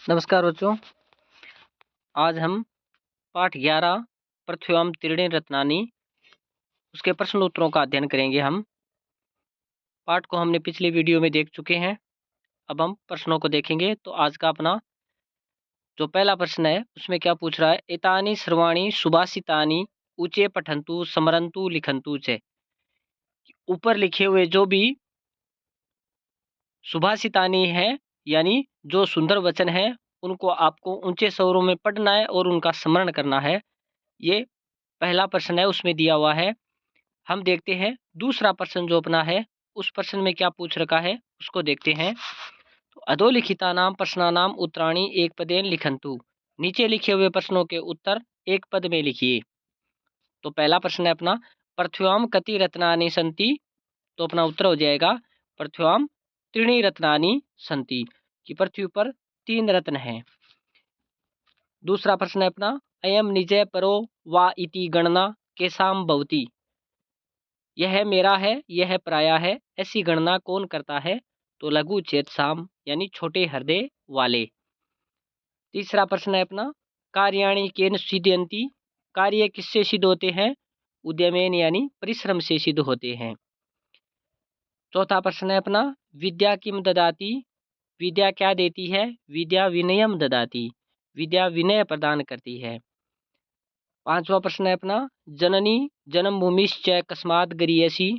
नमस्कार बच्चों। आज हम पाठ 11 पृथ्व्याम त्रीणि रत्नानि उसके प्रश्न उत्तरों का अध्ययन करेंगे। हम पाठ को हमने पिछली वीडियो में देख चुके हैं। अब हम प्रश्नों को देखेंगे। तो आज का अपना जो पहला प्रश्न है उसमें क्या पूछ रहा है, एतानि सर्वाणि सुभाषितानि ऊचे पठन्तु स्मरन्तु लिखन्तु च। ऊपर लिखे हुए जो भी सुभाषितानि है यानी जो सुंदर वचन है उनको आपको ऊंचे स्वरों में पढ़ना है और उनका स्मरण करना है। ये पहला प्रश्न है, उसमें दिया हुआ है। हम देखते हैं दूसरा प्रश्न जो अपना है, उस प्रश्न में क्या पूछ रखा है उसको देखते हैं। तो अधोलिखितानां प्रश्नानां उत्तराणि एक पदेन लिखन्तु। नीचे लिखे हुए प्रश्नों के उत्तर एक पद में लिखिए। तो पहला प्रश्न है अपना, पृथ्व्याम कति रत्नानि सन्ति। तो अपना उत्तर हो जाएगा पृथ्व्याम त्रीणि रत्नानि सन्ति, कि पृथ्वी पर 3 रत्न हैं। दूसरा प्रश्न है अपना, अयम निजय परो वा इति गणना केसाम भवति। यह मेरा है, यह पराया है, ऐसी गणना कौन करता है। तो लघु चेतसाम यानी छोटे हृदय वाले। तीसरा प्रश्न है अपना, कार्याणि केन सिद्ध्यन्ति। कार्य किससे सिद्ध होते हैं। उद्यमेन यानी परिश्रम से सिद्ध होते हैं। चौथा प्रश्न है अपना, विद्या किम ददाति। विद्या क्या देती है। विद्या विनयम ददाति। विद्या विनय प्रदान करती है। पांचवा प्रश्न है अपना, जननी जन्म भूमिश्च कस्मात् गरीयसी।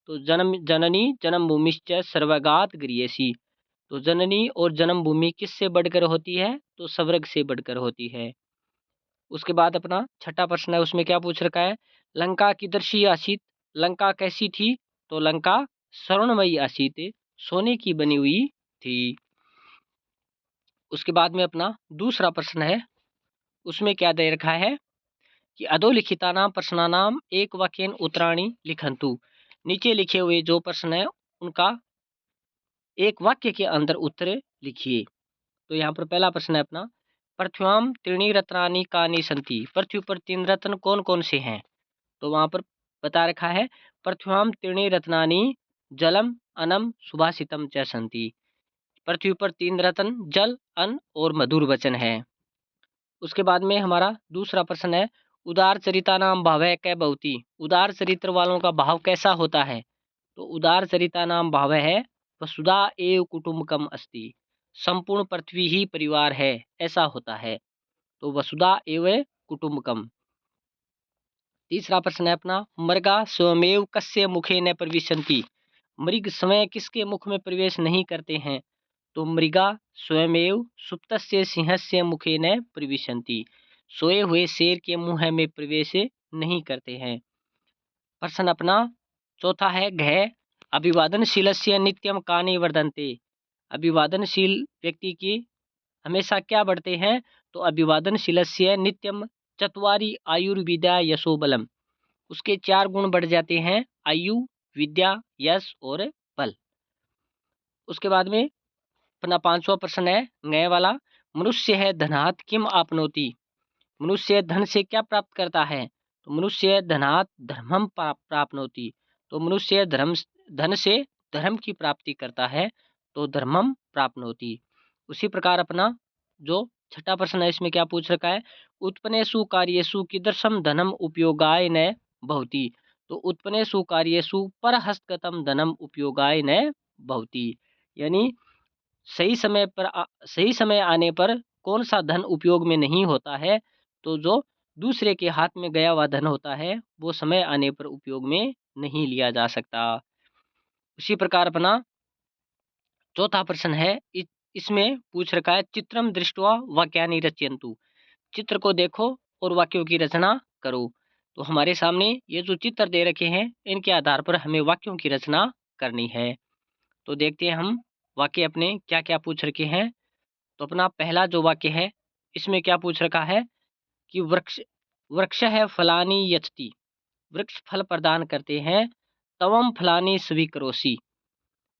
तो जननी जन्म भूमिश्च सर्वगात गरीयसी। तो जननी और जन्म भूमि किससे बढ़कर होती है। तो स्वर्ग से बढ़कर होती है। उसके बाद अपना छठा प्रश्न है, उसमें क्या पूछ रखा है, लंका कीदृशी आसीत। लंका कैसी थी। तो लंका स्वर्णमयी आसीत, सोने की बनी हुई थी। उसके बाद में अपना दूसरा प्रश्न है, उसमें क्या दे रखा है कि अधोलिखितानां प्रश्नानां एक वाक्येन उत्तराणि लिखन्तु। नीचे लिखे हुए जो प्रश्न है उनका एक वाक्य के अंदर उत्तर लिखिए। तो यहाँ पर पहला प्रश्न है अपना, पृथ्व्याम त्रीणि रत्नानि कानि सन्ति। पृथ्वी पर 3 रत्न कौन कौन से हैं। तो वहाँ पर बता रखा है, पृथ्व्याम त्रीणि रत्नानि जलम अन्नम सुभाषितम च सन्ति। पृथ्वी पर 3 रत्न जल, अन्न और मधुर वचन है। उसके बाद में हमारा दूसरा प्रश्न है, उदार चरिता नाम भाव कै भवति। उदार चरित्र वालों का भाव कैसा होता है। तो उदार चरिता नाम भाव है वसुधा एव कुटुम्बकम अस्ति। संपूर्ण पृथ्वी ही परिवार है, ऐसा होता है। तो वसुधा एव कुटुम्बकम। तीसरा प्रश्न है अपना, मृगा स्वयमेव कस्य मुखे न प्रविशन्ति। मृग स्वयं किसके मुख में प्रवेश नहीं करते हैं। तो मृगा स्वयमेव सुप्तस्य सिंहस्य मुखे न प्रविशन्ति। सोए हुए शेर के मुंह में प्रवेश नहीं करते हैं। प्रश्न अपना चौथा है, घ अभिवादनशीलस्य नित्यम कानि वर्धन्ते। अभिवादनशील व्यक्ति की हमेशा क्या बढ़ते हैं। तो अभिवादनशीलस्य नित्यम चत्वारि आयुर्विद्या यशो बलम। उसके 4 गुण बढ़ जाते हैं, आयु, विद्या, यश और बल। उसके बाद में अपना पांचवा प्रश्न है, नए वाला, मनुष्य है धनात् किम आपनोति। मनुष्य धन से क्या प्राप्त करता है। तो मनुष्य धनात् धर्मम प्राप्नोति। तो मनुष्य धन से धर्म की प्राप्ति करता है। तो धर्मम प्राप्नोति। उसी प्रकार अपना जो छठा प्रश्न है, इसमें क्या पूछ रखा है, उत्पन्नेषु कार्येषु कीदृशम धनम उपयोगाय न भवति। तो उत्पन्नेषु कार्येषु परहस्तगतम धनम उपयोगाय न भवति। यानी सही समय आने पर कौन सा धन उपयोग में नहीं होता है। तो जो दूसरे के हाथ में गया हुआ धन होता है वो समय आने पर उपयोग में नहीं लिया जा सकता। उसी प्रकार अपना चौथा प्रश्न है, इसमें पूछ रखा है, चित्रम दृष्ट्वा वाक्यानि रचयन्तु। चित्र को देखो और वाक्यों की रचना करो। तो हमारे सामने ये जो चित्र दे रखे हैं इनके आधार पर हमें वाक्यों की रचना करनी है। तो देखते हैं हम वाक्य अपने क्या क्या पूछ रखे हैं। तो अपना पहला जो वाक्य है, इसमें क्या पूछ रखा है कि वृक्ष वृक्ष है फलानी यच्छति। वृक्ष फल प्रदान करते हैं। तवम फलानी स्वीकरोषि।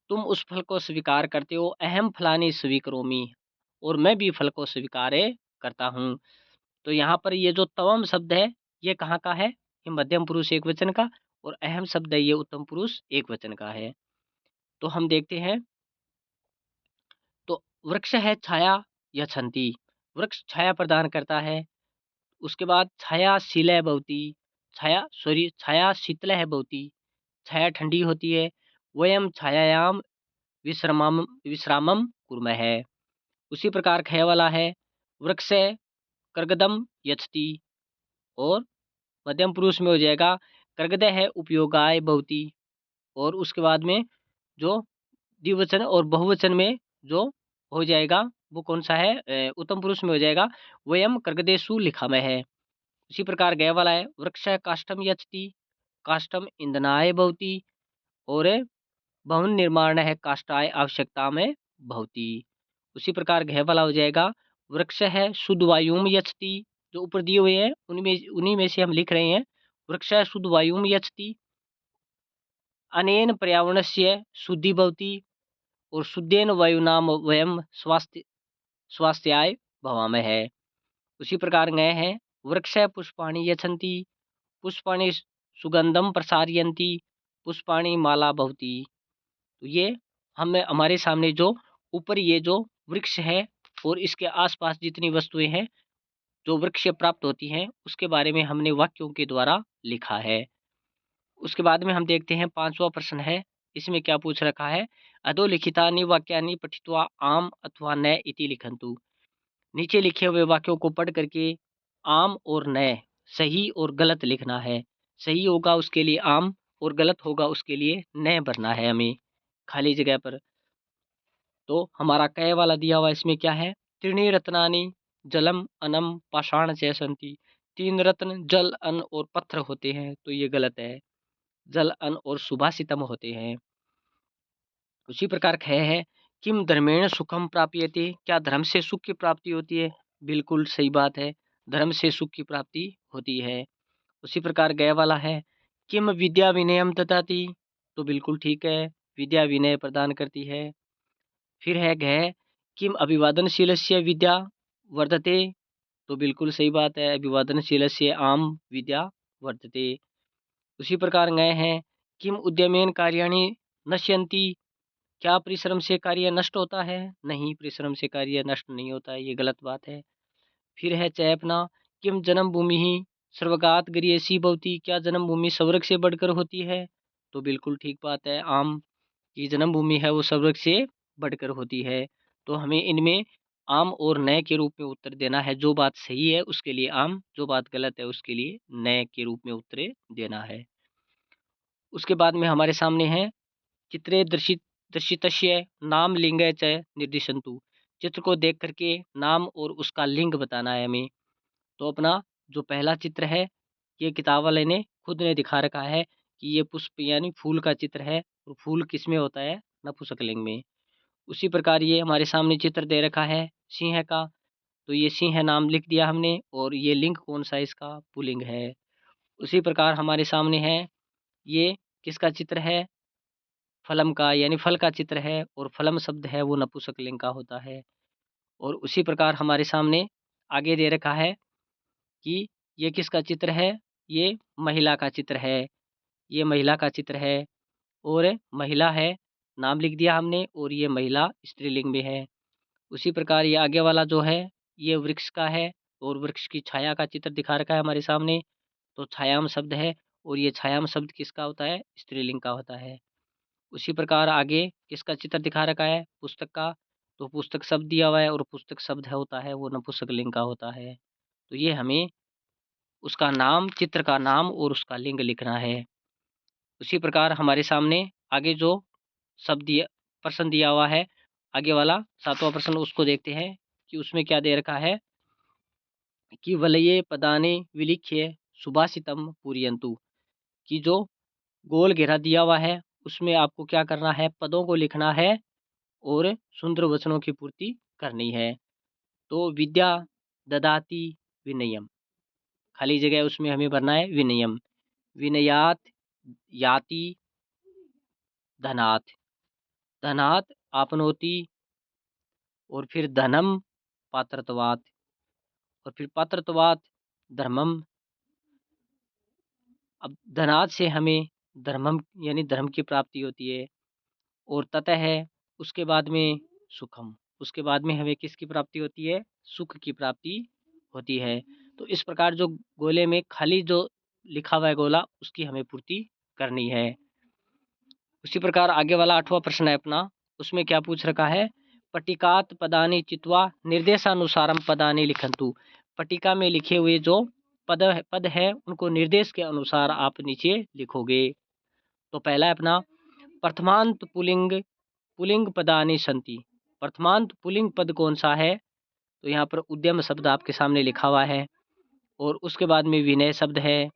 तुम उस फल को स्वीकार करते हो। अहम फलानी स्वीकरोमि। और मैं भी फल को स्वीकार करता हूँ। तो यहाँ पर ये जो तवम शब्द है ये कहाँ का है, ये मध्यम पुरुष एक वचन का, और अहम शब्द है ये उत्तम पुरुष एक वचन का है। तो हम देखते हैं, तो वृक्ष है छाया यच्छन्ति, वृक्ष छाया प्रदान करता है। उसके बाद छायाशीलः भवति, छाया शीतलः भवति, छाया ठंडी होती है। वयं छायायां विश्रामं कुर्मः। उसी प्रकार ख वाला है, वृक्ष कर्गदम यच्छति, और मध्यम पुरुष में हो जाएगा कर्गदः उपयोगाय भवति, और उसके बाद में जो द्विवचन और बहुवचन में जो हो जाएगा वो कौन सा है, उत्तम पुरुष में हो जाएगा वयम कर्गदेषु लिखामः। उसी प्रकार गय वाला है, वृक्ष काष्ठम यच्छति, काष्ठम ईंधनाय भवति, और भवन निर्माण है काष्ठाय आवश्यकता में भवति। उसी प्रकार घय वाला हो जाएगा, वृक्ष है शुद्ध वायुम यच्छति, जो ऊपर दिए हुए हैं उन्हीं में से हम लिख रहे हैं। वृक्ष शुद्ध वायुम यच्छति, अनेन पर्यावरणस्य शुद्धि भवति, और शुद्धेन वायुना वयम स्वास्थ्याय भवामः। उसी प्रकार गए हैं, वृक्ष पुष्पाणि यच्छन्ति, पुष्पाणि सुगंधम प्रसारयन्ति, पुष्पाणि माला भवति। तो ये हमें हमारे सामने जो ऊपर ये जो वृक्ष है और इसके आसपास जितनी वस्तुएं हैं जो वृक्ष से प्राप्त होती हैं उसके बारे में हमने वाक्यों के द्वारा लिखा है। उसके बाद में हम देखते हैं 5वां प्रश्न है, इसमें क्या पूछ रखा है, अधोलिखितानि वाक्यानि पठित्वा आम अथवा न इति लिखन्तु। नीचे लिखे हुए वाक्यों को पढ़ करके आम और न, सही और गलत लिखना है। सही होगा उसके लिए आम, और गलत होगा उसके लिए न भरना है हमें खाली जगह पर। तो हमारा क वाला दिया हुआ इसमें क्या है, त्रीणि रत्नानि जलम अनम पाषाण च सन्ति। 3 रत्न जल अन्न और पत्थर होते हैं, तो ये गलत है। जल अन्न और सुभाषितम होते हैं। उसी प्रकार ख है, किम धर्मेण सुखम प्राप्यते, क्या धर्म से सुख की प्राप्ति होती है। बिल्कुल सही बात है, धर्म से सुख की प्राप्ति होती है। उसी प्रकार गय वाला है, किम विद्या विनयम ददाति, तो बिल्कुल ठीक है, विद्या विनय प्रदान करती है। फिर है घ, किम अभिवादनशीलस्य विद्या वर्धते, तो बिल्कुल सही बात है, अभिवादनशीलस्य आम विद्या वर्धते। उसी प्रकार गए हैं, किम उद्यमेन कार्याणि नश्यन्ति, क्या परिश्रम से कार्य नष्ट होता है। नहीं, परिश्रम से कार्य नष्ट नहीं होता है, ये गलत बात है। फिर है चय अपना, किम जन्मभूमि ही सर्वगात गरीयसी भवति, क्या जन्मभूमि स्वर्ग से बढ़कर होती है। तो बिल्कुल ठीक बात है, आम की जन्मभूमि है वो स्वर्ग से बढ़कर होती है। तो हमें इनमें आम और नए के रूप में उत्तर देना है। जो बात सही है उसके लिए आम, जो बात गलत है उसके लिए नए के रूप में उत्तर देना है। उसके बाद में हमारे सामने है, चित्रे दर्शितस्य नाम लिंग च निर्दिशन्तु, चित्र को देख करके नाम और उसका लिंग बताना है हमें। तो अपना जो पहला चित्र है, ये किताब वाले ने खुद ने दिखा रखा है कि ये पुष्प यानी फूल का चित्र है, और फूल किस में होता है, नपुंसकलिंग में। उसी प्रकार ये हमारे सामने चित्र दे रखा है सिंह का, तो ये सिंह नाम लिख दिया हमने, और ये लिंग कौन सा है इसका, पुल्लिंग है। उसी प्रकार हमारे सामने है, ये किसका चित्र है, फलम का, यानी फल का चित्र है, और फलम शब्द है वो नपुंसकलिंग का होता है। और उसी प्रकार हमारे सामने आगे दे रखा है कि ये किसका चित्र है, ये महिला का चित्र है, ये महिला का चित्र है, और महिला है, नाम लिख दिया हमने, और ये महिला स्त्रीलिंग में है। उसी प्रकार ये आगे वाला जो है ये वृक्ष का है, और वृक्ष की छाया का चित्र दिखा रखा है हमारे सामने, तो छायाम शब्द है, और ये छायाम शब्द किसका होता है, स्त्रीलिंग का होता है। उसी प्रकार आगे किसका चित्र दिखा रखा है, पुस्तक का, तो पुस्तक शब्द दिया हुआ है, और पुस्तक शब्द है होता है वो नपुंसकलिंग का होता है। तो ये हमें उसका नाम, चित्र का नाम और उसका लिंग लिखना है। उसी प्रकार हमारे सामने आगे जो शब्द दिया, प्रश्न दिया हुआ है, आगे वाला 7वां प्रश्न उसको देखते हैं कि उसमें क्या दे रखा है, कि वलये पदानि विलिख्य सुभाषितम पूरयन्तु, कि जो गोल घेरा दिया हुआ है उसमें आपको क्या करना है, पदों को लिखना है और सुंदर वचनों की पूर्ति करनी है। तो विद्या ददाति विनयम, खाली जगह उसमें हमें भरना है विनयम। विनयात याति धनात, धनात आपनोति, और फिर धनम पात्रत्वात्, और फिर पात्रत्वात् धर्मम। अब धनात से हमें धर्मम यानी धर्म की प्राप्ति होती है, और ततः है उसके बाद में सुखम, उसके बाद में हमें किसकी प्राप्ति होती है? सुख की प्राप्ति होती है। तो इस प्रकार जो गोले में खाली जो लिखा हुआ है गोला, उसकी हमें पूर्ति करनी है। उसी प्रकार आगे वाला 8वां प्रश्न है अपना, उसमें क्या पूछ रखा है? पट्टिकात पदानि चित्वा निर्देशानुसारम पदानि लिखन्तु। पट्टिका में लिखे हुए जो पद है उनको निर्देश के अनुसार आप नीचे लिखोगे। तो पहला है अपना प्रथमांत पुलिंग पुलिंग पदानि सन्ति। प्रथमांत पुलिंग पद कौन सा है? तो यहाँ पर उद्यम शब्द आपके सामने लिखा हुआ है, और उसके बाद में विनय शब्द है,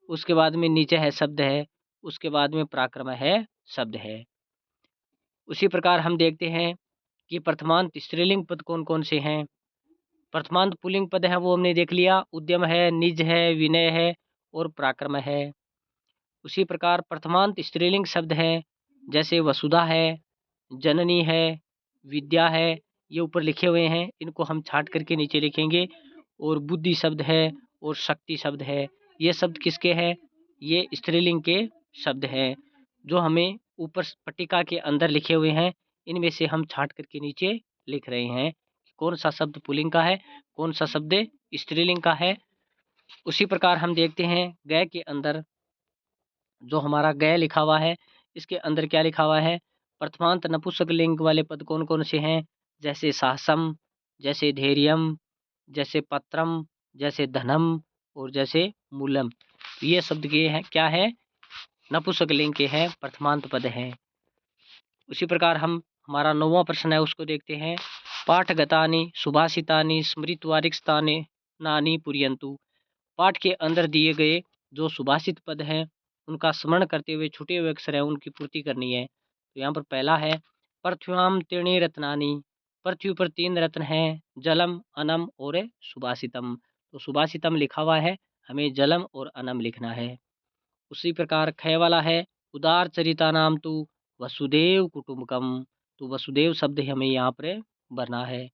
उसके बाद में नीचे है शब्द है, उसके बाद में पराक्रम है शब्द है। उसी प्रकार हम देखते हैं कि प्रथमांत स्त्रीलिंग पद कौन कौन से हैं। प्रथमांत पुल्लिंग पद है वो हमने देख लिया, उद्यम है, निज है, विनय है और पराक्रम है। उसी प्रकार प्रथमांत स्त्रीलिंग शब्द है जैसे वसुधा है, जननी है, विद्या है, ये ऊपर लिखे हुए हैं, इनको हम छाट करके नीचे लिखेंगे। और बुद्धि शब्द है और शक्ति शब्द है, ये शब्द किसके हैं? ये स्त्रीलिंग के शब्द हैं जो हमें ऊपर पट्टिका के अंदर लिखे हुए हैं। इनमें से हम छाट करके नीचे लिख रहे हैं कौन सा शब्द पुल्लिंग का है, कौन सा शब्द स्त्रीलिंग का है। उसी प्रकार हम देखते हैं गय के अंदर जो हमारा गय लिखा हुआ है, इसके अंदर क्या लिखा हुआ है? प्रथमांत नपुंसक लिंग वाले पद कौन कौन से हैं? जैसे साहसम, जैसे धैर्यम, जैसे पत्रम, जैसे धनम और जैसे मूलम। ये शब्द के हैं क्या है? नपुंसक लिंग के हैं, प्रथमांत पद हैं। उसी प्रकार हम हमारा 9वां प्रश्न है उसको देखते हैं। पाठगतानि सुभाषितानि स्मृतवारिक्तानि नानी पुरियंतु। पाठ के अंदर दिए गए जो सुभाषित पद हैं उनका स्मरण करते हुए छूटे हुए अक्षर हैं उनकी पूर्ति करनी है। तो यहाँ पर पहला है पृथ्व्याम त्रीणि रत्नानि। पृथ्वी पर 3 रत्न हैं, जलम, अनम और सुभाषितम। तो सुभाषितम लिखा हुआ है, हमें जलम और अनम लिखना है। उसी प्रकार ख वाला है उदार चरिता नाम तु वसुदेव कुटुंबकम। तो वसुदेव शब्द हमें यहाँ पर भरना है।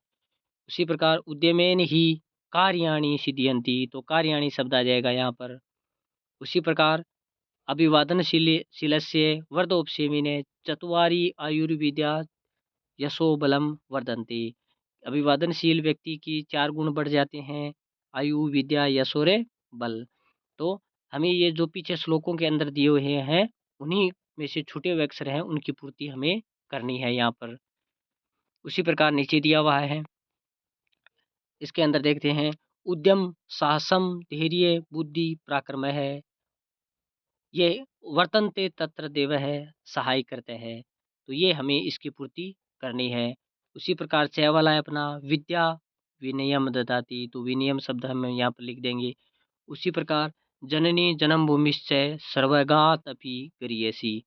उसी प्रकार उद्यमेन ही कार्याणि सिद्ध्यन्ति। तो कार्याणि शब्द आ जाएगा यहाँ पर। उसी प्रकार अभिवादनशीलस्य वर्धोपसेमिने चत्वारि आयुर्विद्या यशो बलम वर्धन्ते। अभिवादनशील व्यक्ति की 4 गुण बढ़ जाते हैं, आयु, विद्या, यश और बल। तो हमें ये जो पीछे श्लोकों के अंदर दिए हुए हैं उन्हीं में से छूटे हुए अक्षर हैं उनकी पूर्ति हमें करनी है यहाँ पर। उसी प्रकार नीचे दिया हुआ है, इसके अंदर देखते हैं उद्यम, साहसम, धैर्य, बुद्धि, पराक्रम है, ये वर्तन्ते तत्र देव है, सहाय करते हैं। तो ये हमें इसकी पूर्ति करनी है। उसी प्रकार च वाला है अपना विद्या विनयम ददाति। तो विनयम शब्द हम यहाँ पर लिख देंगे। उसी प्रकार जननी जन्म भूमिश्चय सर्वगात अपि गरीयसी।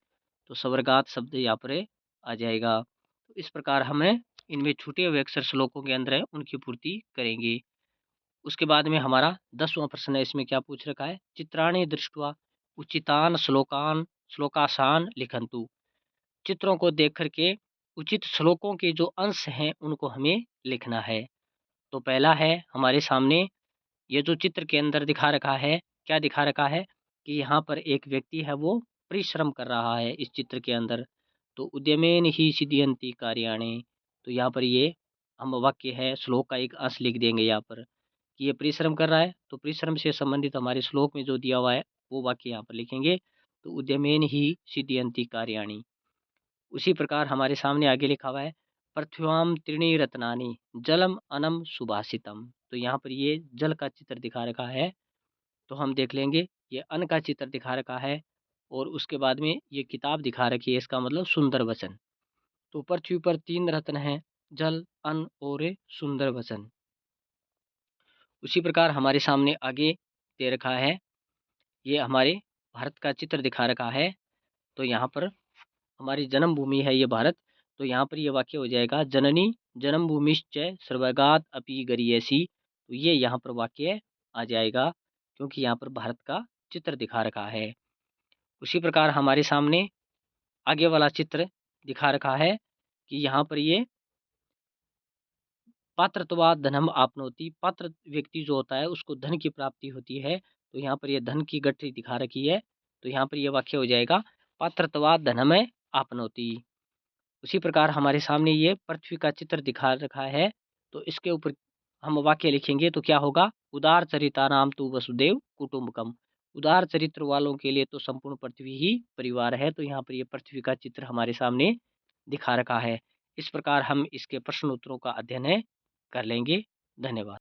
तो स्वर्गात शब्द यहाँ पर आ जाएगा। तो इस प्रकार हमें इनमें छूटे हुए अक्षर श्लोकों के अंदर है उनकी पूर्ति करेंगे। उसके बाद में हमारा 10वां प्रश्न है, इसमें क्या पूछ रखा है? चित्राणि दृष्ट्वा उचितान श्लोकान श्लोकासान लिखन्तु। चित्रों को देख करके उचित श्लोकों के जो अंश हैं उनको हमें लिखना है। तो पहला है हमारे सामने ये जो चित्र के अंदर दिखा रखा है, क्या दिखा रखा है कि यहाँ पर एक व्यक्ति है वो परिश्रम कर रहा है इस चित्र के अंदर। तो उद्यमेन ही सिद्ध्यन्ति कार्याणि। तो यहाँ पर ये हम वाक्य है, श्लोक का एक अंश लिख देंगे यहाँ पर कि ये परिश्रम कर रहा है। तो परिश्रम से संबंधित हमारे श्लोक में जो दिया हुआ है वो वाक्य यहाँ पर लिखेंगे। तो उद्यमेन ही सिद्ध्यन्ति कार्याणि। उसी प्रकार हमारे सामने आगे लिखा हुआ है पृथ्व्याम त्रीणि रत्नानि जलम अनम सुभाषितम। तो यहाँ पर ये जल का चित्र दिखा रखा है, तो हम देख लेंगे ये अन्न का चित्र दिखा रखा है, और उसके बाद में ये किताब दिखा रखी है, इसका मतलब सुंदर वचन। तो पृथ्वी पर 3 रत्न हैं, जल, अन्न और सुंदर वचन। उसी प्रकार हमारे सामने आगे दे रखा है, ये हमारे भारत का चित्र दिखा रखा है। तो यहाँ पर हमारी जन्मभूमि है ये भारत। तो यहाँ पर ये वाक्य हो जाएगा जननी जन्मभूमिश्च सर्वगात अपि गरीयसी। तो ये यहाँ पर वाक्य आ जाएगा क्योंकि यहाँ पर भारत का चित्र दिखा रखा है। उसी प्रकार हमारे सामने आगे वाला चित्र दिखा रखा है कि यहाँ पर ये पात्रत्वात् धनम आपनोति। पात्र व्यक्ति जो होता है उसको धन की प्राप्ति होती है। तो यहाँ पर ये धन की गठरी दिखा रखी है। तो यहाँ पर ये वाक्य हो जाएगा पात्रत्वात् धनम आपनोति। उसी प्रकार हमारे सामने ये पृथ्वी का चित्र दिखा रखा है, तो इसके ऊपर हम वाक्य लिखेंगे तो क्या होगा? उदार चरितानाम तु वसुदेव कुटुंबकम। उदार चरित्र वालों के लिए तो संपूर्ण पृथ्वी ही परिवार है। तो यहाँ पर ये पृथ्वी का चित्र हमारे सामने दिखा रखा है। इस प्रकार हम इसके प्रश्न उत्तरों का अध्ययन कर लेंगे। धन्यवाद।